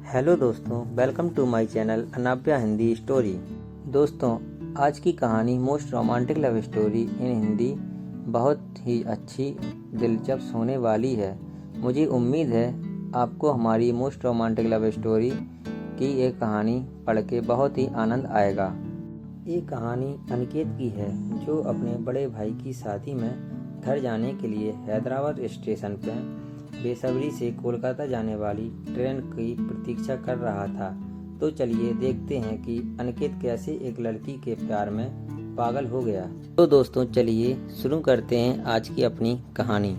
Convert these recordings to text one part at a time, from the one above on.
Hello दोस्तों, welcome to my channel Anavya Hindi story. दोस्तों, आज की कहानी most romantic love story in Hindi बहुत ही अच्छी दिलचस्प होने वाली है। मुझे उम्मीद है आपको हमारी मोस्ट रोमांटिक लव स्टोरी की एक कहानी पढ़ के बहुत ही आनंद आएगा। ये कहानी अनिकेत की है, जो अपने बड़े भाई की शादी में घर जाने के लिए हैदराबाद स्टेशन पर बेसब्री से कोलकाता जाने वाली ट्रेन की प्रतीक्षा कर रहा था। तो चलिए देखते हैं कि अनिकेत कैसे एक लड़की के प्यार में पागल हो गया। तो दोस्तों, चलिए शुरू करते हैं आज की अपनी कहानी।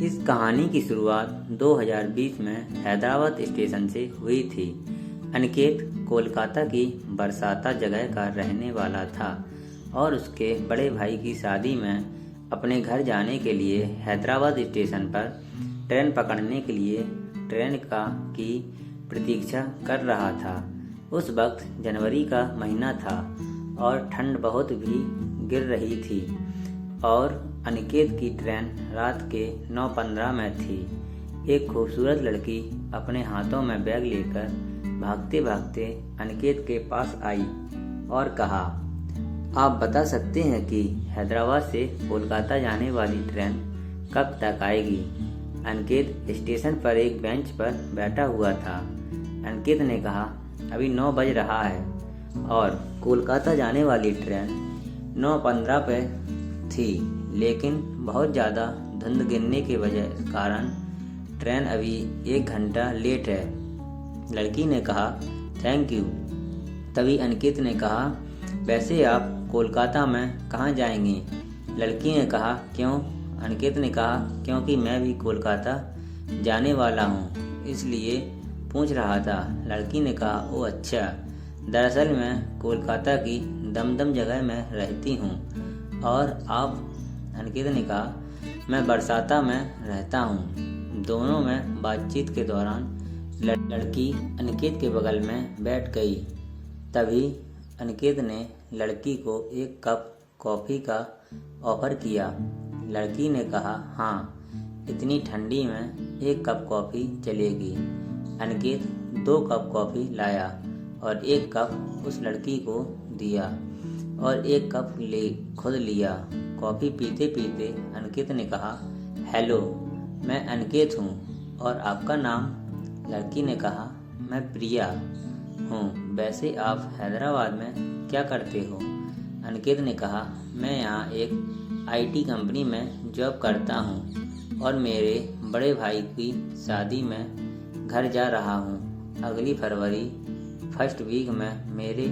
इस कहानी की शुरुआत 2020 में हैदराबाद स्टेशन से हुई थी। अनिकेत कोलकाता की बरसाता जगह का रहने वाला था और उसके बड़े भाई की शादी में अपने घर जाने के लिए हैदराबाद स्टेशन पर ट्रेन पकड़ने के लिए ट्रेन की प्रतीक्षा कर रहा था। उस वक्त जनवरी का महीना था और ठंड बहुत भी गिर रही थी और अनिकेत की ट्रेन रात के 9:15 में थी। एक खूबसूरत लड़की अपने हाथों में बैग लेकर भागते भागते अनिकेत के पास आई और कहा, आप बता सकते हैं कि हैदराबाद से कोलकाता जाने वाली ट्रेन कब तक आएगी? अनिकेत स्टेशन पर एक बेंच पर बैठा हुआ था। अनिकेत ने कहा, अभी 9 बज रहा है और कोलकाता जाने वाली ट्रेन 9:15 पे थी, लेकिन बहुत ज़्यादा धुंध गिरने के कारण ट्रेन अभी 1 घंटा लेट है। लड़की ने कहा, थैंक यू। तभी अनिकेत ने कहा, वैसे आप कोलकाता में कहाँ जाएंगे? लड़की ने कहा, क्यों? अनिकेत ने कहा, क्योंकि मैं भी कोलकाता जाने वाला हूँ, इसलिए पूछ रहा था। लड़की ने कहा, ओह अच्छा, दरअसल मैं कोलकाता की दमदम जगह में रहती हूँ और आप? अनिकेत ने कहा, मैं बरसाता में रहता हूँ। दोनों में बातचीत के दौरान लड़की अनिकेत के बगल में बैठ गई। तभी अनिकेत ने लड़की को एक कप कॉफ़ी का ऑफ़र किया। लड़की ने कहा, हाँ, इतनी ठंडी में 1 कप कॉफ़ी चलेगी। अनिकेत 2 कप कॉफ़ी लाया और 1 कप उस लड़की को दिया और 1 कप खुद लिया। कॉफ़ी पीते पीते अनिकेत ने कहा, हेलो, मैं अनिकेत हूँ और आपका नाम? लड़की ने कहा, मैं प्रिया हूँ। वैसे आप हैदराबाद में क्या करते हो? अनिकेत ने कहा, मैं यहाँ एक IT कंपनी में जॉब करता हूँ और मेरे बड़े भाई की शादी में घर जा रहा हूँ। अगली फरवरी फर्स्ट वीक में मेरे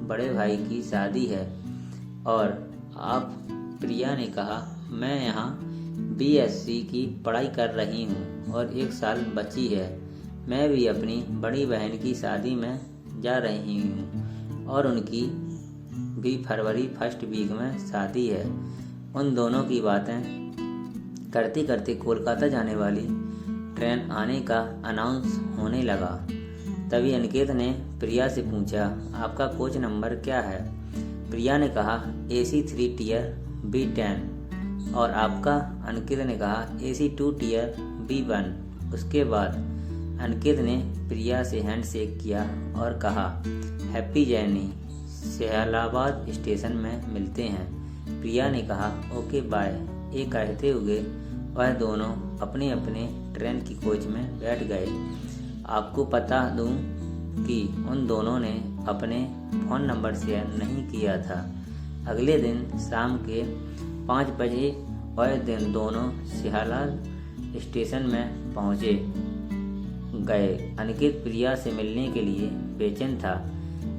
बड़े भाई की शादी है। और आप? प्रिया ने कहा, मैं यहाँ BSc की पढ़ाई कर रही हूँ और 1 साल बची है। मैं भी अपनी बड़ी बहन की शादी में जा रही हूँ और उनकी भी फरवरी फर्स्ट वीक में शादी है। उन दोनों की बातें करते करते कोलकाता जाने वाली ट्रेन आने का अनाउंस होने लगा। तभी अनिकेत ने प्रिया से पूछा, आपका कोच नंबर क्या है? प्रिया ने कहा, AC 3 टियर B10। और आपका? अनिकेत ने कहा, AC 2 टियर B1। उसके बाद अनिकेत ने प्रिया से हैंडशेक किया और कहा, हैप्पी जर्नी, सियालाबाद स्टेशन में मिलते हैं। प्रिया ने कहा, ओके बाय। ये कहते हुए वह दोनों अपने अपने ट्रेन की कोच में बैठ गए। आपको बता दूं कि उन दोनों ने अपने फ़ोन नंबर शेयर नहीं किया था। अगले दिन शाम के 5 बजे वह दोनों सियालाबाद स्टेशन में पहुँचे गए। अनिकेत प्रिया से मिलने के लिए बेचैन था,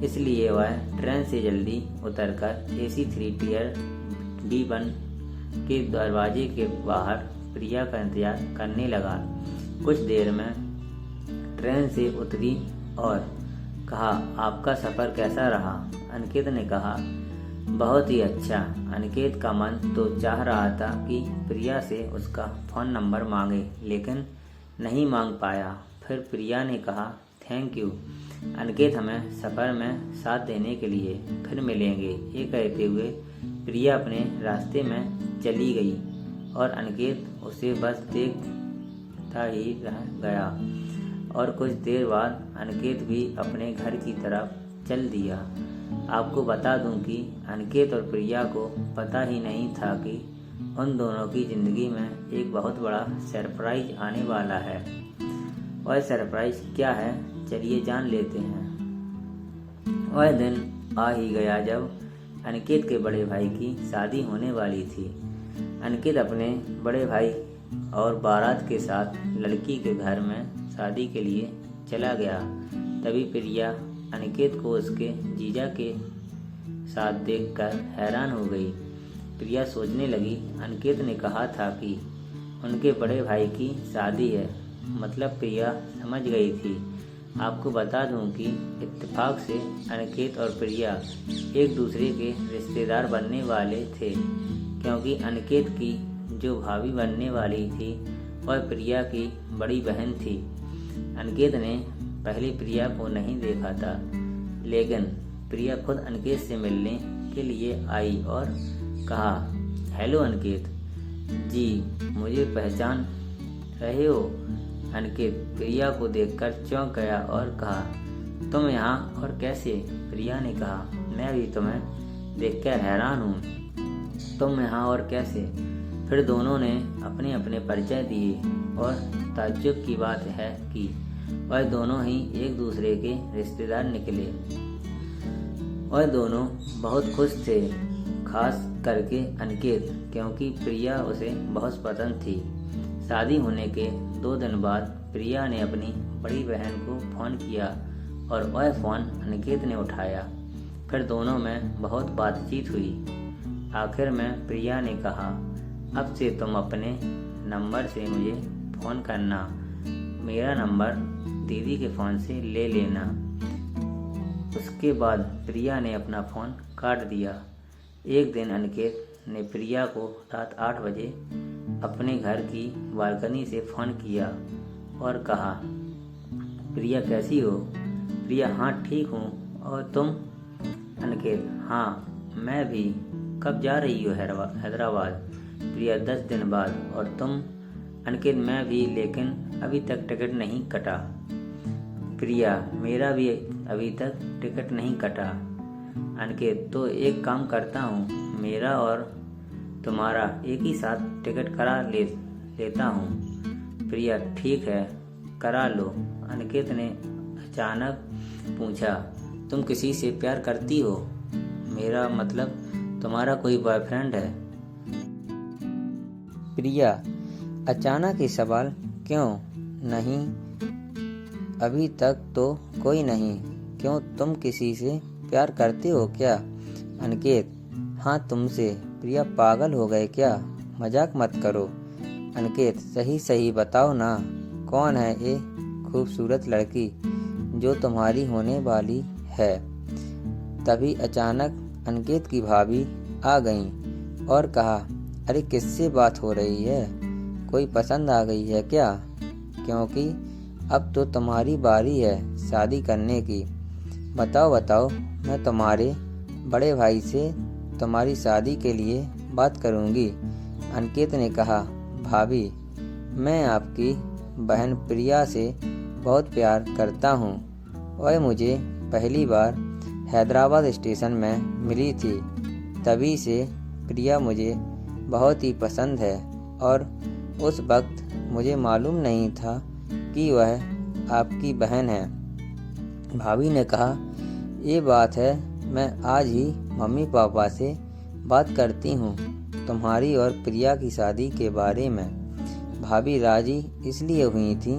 इसलिए वह ट्रेन से जल्दी उतरकर AC 3 टियर B1 के दरवाजे के बाहर प्रिया का इंतजार करने लगा। कुछ देर में ट्रेन से उतरी और कहा, आपका सफ़र कैसा रहा? अनिकेत ने कहा, बहुत ही अच्छा। अनिकेत का मन तो चाह रहा था कि प्रिया से उसका फ़ोन नंबर मांगे, लेकिन नहीं मांग पाया। फिर प्रिया ने कहा, थैंक यू अनिकेत, हमें सफ़र में साथ देने के लिए। फिर मिलेंगे। ये कहते हुए प्रिया अपने रास्ते में चली गई और अनिकेत उसे बस देखता ही रह गया। और कुछ देर बाद अनिकेत भी अपने घर की तरफ चल दिया। आपको बता दूं कि अनिकेत और प्रिया को पता ही नहीं था कि उन दोनों की ज़िंदगी में एक बहुत बड़ा सरप्राइज आने वाला है। वह सरप्राइज क्या है, चलिए जान लेते हैं। वह दिन आ ही गया जब अनिकेत के बड़े भाई की शादी होने वाली थी। अनिकेत अपने बड़े भाई और बारात के साथ लड़की के घर में शादी के लिए चला गया। तभी प्रिया अनिकेत को उसके जीजा के साथ देखकर हैरान हो गई। प्रिया सोचने लगी, अनिकेत ने कहा था कि उनके बड़े भाई की शादी है, मतलब प्रिया समझ गई थी। आपको बता दूं कि इत्तेफाक से अनिकेत और प्रिया एक दूसरे के रिश्तेदार बनने वाले थे, क्योंकि अनिकेत की जो भाभी बनने वाली थी वह प्रिया की बड़ी बहन थी। अनिकेत ने पहले प्रिया को नहीं देखा था, लेकिन प्रिया खुद अनिकेत से मिलने के लिए आई और कहा, हेलो अनिकेत जी, मुझे पहचान रहे हो? अनिकेत प्रिया को देखकर चौंक गया और कहा, तुम यहाँ और कैसे? प्रिया ने कहा, मैं भी तुम्हें देखकर हैरान हूँ, तुम यहाँ और कैसे? फिर दोनों ने अपने अपने परिचय दिए और ताज्जुब की बात है कि वह दोनों ही एक दूसरे के रिश्तेदार निकले। वह दोनों बहुत खुश थे, खास करके अनिकेत, क्योंकि प्रिया उसे बहुत पसंद थी। शादी होने के 2 दिन बाद प्रिया ने अपनी बड़ी बहन को फ़ोन किया और वह फ़ोन अनिकेत ने उठाया। फिर दोनों में बहुत बातचीत हुई। आखिर में प्रिया ने कहा, अब से तुम अपने नंबर से मुझे फ़ोन करना, मेरा नंबर दीदी के फ़ोन से ले लेना। उसके बाद प्रिया ने अपना फ़ोन काट दिया। एक दिन अनिकेत ने प्रिया को रात 8 बजे अपने घर की बालकनी से फ़ोन किया और कहा, प्रिया कैसी हो? प्रिया, हाँ ठीक हूँ, और तुम? अनिकेत, हाँ मैं भी। कब जा रही हो हैदराबाद? प्रिया, 10 दिन बाद। और तुम? अनिकेत, मैं भी, लेकिन अभी तक टिकट नहीं कटा। प्रिया, मेरा भी अभी तक टिकट नहीं कटा। अनिकेत, तो एक काम करता हूँ, मेरा और तुम्हारा एक ही साथ टिकट करा लेता हूँ। प्रिया, ठीक है, करा लो। अनिकेत ने अचानक पूछा, तुम किसी से प्यार करती हो? मेरा मतलब तुम्हारा कोई बॉयफ्रेंड है? प्रिया, अचानक ये सवाल क्यों? नहीं, अभी तक तो कोई नहीं। क्यों, तुम किसी से प्यार करते हो क्या? अनिकेत, हाँ तुमसे। प्रिया, पागल हो गए क्या? मजाक मत करो। अनिकेत, सही सही बताओ ना, कौन है ये खूबसूरत लड़की जो तुम्हारी होने वाली है? तभी अचानक अनिकेत की भाभी आ गईं और कहा, अरे किससे बात हो रही है? कोई पसंद आ गई है क्या? क्योंकि अब तो तुम्हारी बारी है शादी करने की। बताओ बताओ, मैं तुम्हारे बड़े भाई से तुम्हारी शादी के लिए बात करूंगी। अनिकेत ने कहा, भाभी, मैं आपकी बहन प्रिया से बहुत प्यार करता हूँ। वह मुझे पहली बार हैदराबाद स्टेशन में मिली थी, तभी से प्रिया मुझे बहुत ही पसंद है और उस वक्त मुझे मालूम नहीं था कि वह आपकी बहन है। भाभी ने कहा, ये बात है, मैं आज ही मम्मी पापा से बात करती हूँ तुम्हारी और प्रिया की शादी के बारे में। भाभी राजी इसलिए हुई थी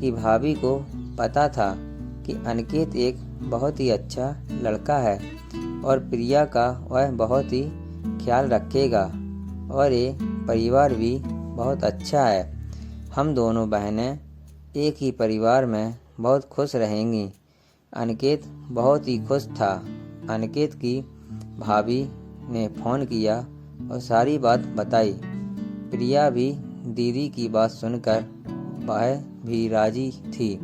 कि भाभी को पता था कि अनिकेत एक बहुत ही अच्छा लड़का है और प्रिया का वह बहुत ही ख्याल रखेगा और ये परिवार भी बहुत अच्छा है। हम दोनों बहनें एक ही परिवार में बहुत खुश रहेंगी। अनिकेत बहुत ही खुश था। अनिकेत की भाभी ने फ़ोन किया और सारी बात बताई। प्रिया भी दीदी की बात सुनकर वह भी राजी थी,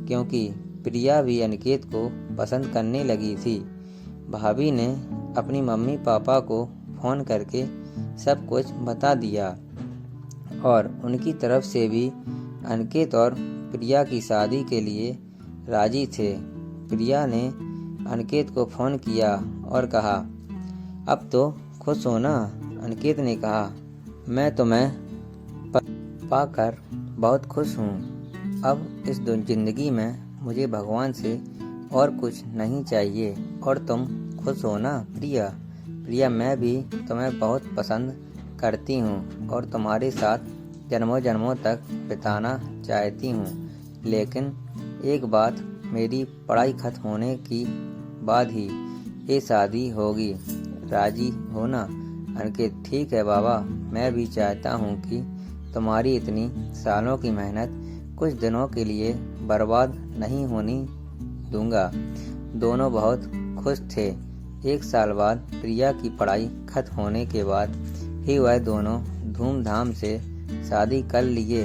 क्योंकि प्रिया भी अनिकेत को पसंद करने लगी थी। भाभी ने अपनी मम्मी पापा को फ़ोन करके सब कुछ बता दिया और उनकी तरफ से भी अनिकेत और प्रिया की शादी के लिए राजी थे। प्रिया ने अनिकेत को फ़ोन किया और कहा, अब तो खुश हो ना? अनिकेत ने कहा, मैं तुम्हें पाकर बहुत खुश हूँ। अब इस ज़िंदगी में मुझे भगवान से और कुछ नहीं चाहिए। और तुम खुश हो ना प्रिया? प्रिया, मैं भी तुम्हें बहुत पसंद करती हूँ और तुम्हारे साथ जन्मों जन्मों तक बिताना चाहती हूँ। लेकिन एक बात, मेरी पढ़ाई खत्म होने की बाद ही ये शादी होगी। राजी हो ना? अनिकेत, ठीक है बाबा, मैं भी चाहता हूँ कि तुम्हारी इतनी सालों की मेहनत कुछ दिनों के लिए बर्बाद नहीं होनी दूंगा। दोनों बहुत खुश थे। एक साल बाद प्रिया की पढ़ाई खत्म होने के बाद ही वह दोनों धूमधाम से शादी कर लिए।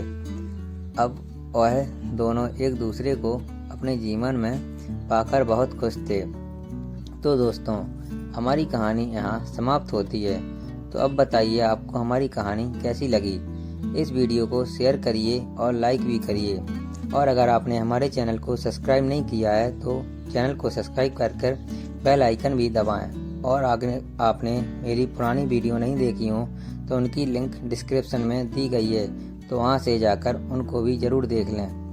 अब वह दोनों एक दूसरे को अपने जीवन में पाकर बहुत खुश थे। तो दोस्तों, हमारी कहानी यहाँ समाप्त होती है। तो अब बताइए आपको हमारी कहानी कैसी लगी। इस वीडियो को शेयर करिए और लाइक भी करिए। और अगर आपने हमारे चैनल को सब्सक्राइब नहीं किया है तो चैनल को सब्सक्राइब कर बेल आइकन भी दबाएं। और अगर आपने मेरी पुरानी वीडियो नहीं देखी हो तो उनकी लिंक डिस्क्रिप्शन में दी गई है, तो वहां से जाकर उनको भी ज़रूर देख लें।